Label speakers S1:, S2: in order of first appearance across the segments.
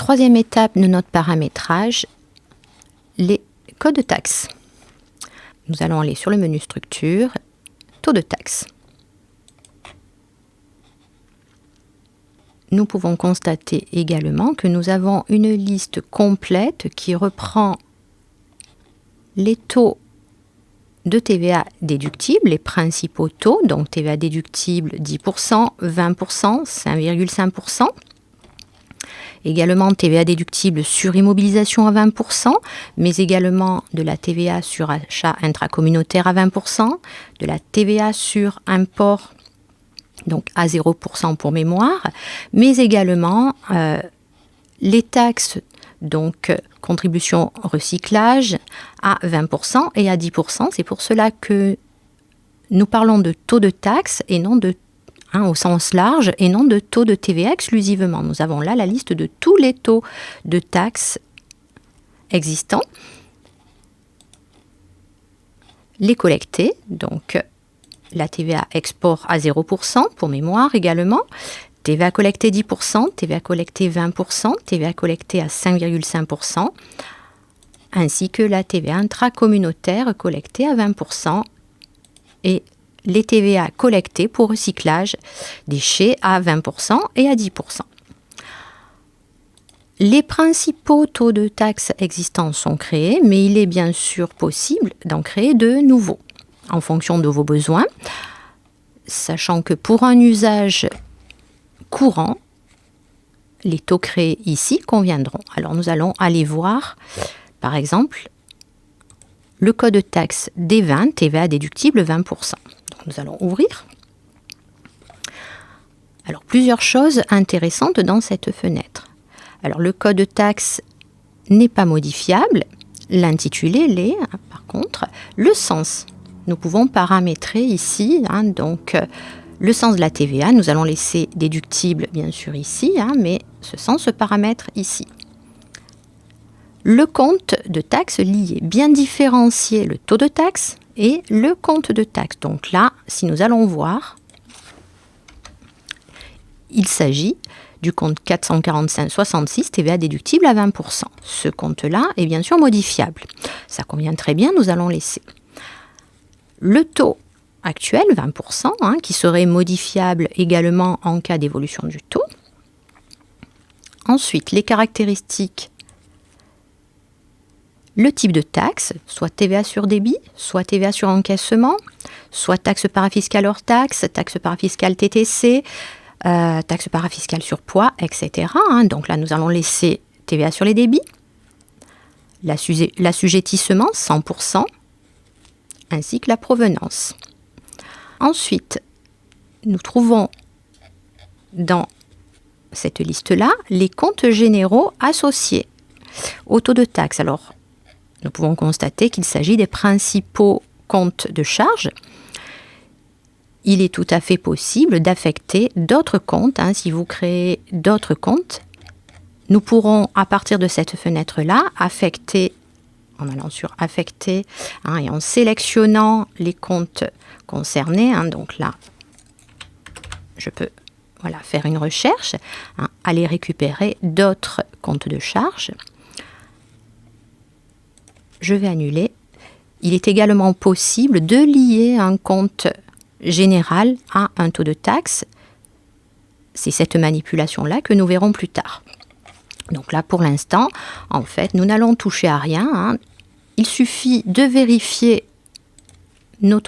S1: troisième étape de notre paramétrage, les codes de taxe. Nous allons aller sur le menu structure, taux de taxe. Nous pouvons constater également que nous avons une liste complète qui reprend les taux de TVA déductibles, les principaux taux, donc TVA déductible 10%, 20%, 5,5%. Également TVA déductible sur immobilisation à 20%, mais également de la TVA sur achat intracommunautaire à 20%, de la TVA sur import donc à 0% pour mémoire, mais également les taxes, donc contribution recyclage à 20% et à 10%. C'est pour cela que nous parlons de taux de taxe et non de au sens large et non de taux de TVA exclusivement. Nous avons là la liste de tous les taux de taxes existants. Les collectés, donc la TVA export à 0% pour mémoire également, TVA collectée 10%, TVA collectée 20%, TVA collectée à 5,5%, ainsi que la TVA intracommunautaire collectée à 20% et les TVA collectés pour recyclage déchets à 20% et à 10%. Les principaux taux de taxes existants sont créés, mais il est bien sûr possible d'en créer de nouveaux en fonction de vos besoins, sachant que pour un usage courant, les taux créés ici conviendront. Alors nous allons aller voir, par exemple, le code de taxe des vins, TVA déductible 20%. Donc nous allons ouvrir. Alors plusieurs choses intéressantes dans cette fenêtre. Alors le code de taxe n'est pas modifiable, l'intitulé l'est, par contre, le sens. Nous pouvons paramétrer ici, donc le sens de la TVA, nous allons laisser déductible bien sûr ici, mais ce sens se paramètre ici. Le compte de taxe lié, bien différencier le taux de taxe et le compte de taxe. Donc là, si nous allons voir, il s'agit du compte 445,66 TVA déductible à 20%. Ce compte-là est bien sûr modifiable. Ça convient très bien, nous allons laisser. Le taux actuel, 20%, qui serait modifiable également en cas d'évolution du taux. Ensuite, les caractéristiques. Le type de taxe, soit TVA sur débit, soit TVA sur encaissement, soit taxe parafiscale hors taxe, taxe parafiscale TTC, taxe parafiscale sur poids, etc. Donc là, nous allons laisser TVA sur les débits, l'assujettissement 100%, ainsi que la provenance. Ensuite, nous trouvons dans cette liste-là les comptes généraux associés au taux de taxe. Alors, nous pouvons constater qu'il s'agit des principaux comptes de charges. Il est tout à fait possible d'affecter d'autres comptes. Si vous créez d'autres comptes, nous pourrons, à partir de cette fenêtre-là, affecter, en allant sur affecter et en sélectionnant les comptes concernés. Donc là, je peux faire une recherche, aller récupérer d'autres comptes de charges. Je vais annuler. Il est également possible de lier un compte général à un taux de taxe. C'est cette manipulation-là que nous verrons plus tard. Donc là, pour l'instant, en fait, nous n'allons toucher à rien. Il suffit de vérifier nos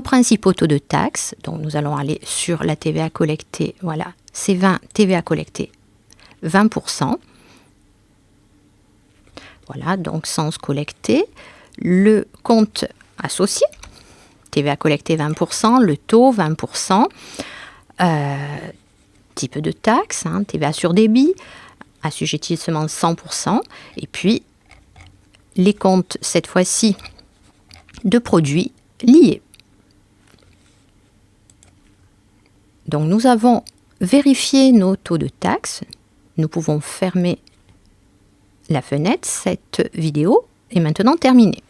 S1: principaux taux de taxe. Donc nous allons aller sur la TVA collectée. Voilà, c'est 20 TVA collectée, 20%. Voilà, donc sens collecté, le compte associé, TVA collectée 20%, le taux 20%, type de taxe, TVA sur débit, assujettissement 100%, et puis les comptes, cette fois-ci, de produits liés. Donc nous avons vérifié nos taux de taxe, nous pouvons fermer la fenêtre. Cette vidéo est maintenant terminée.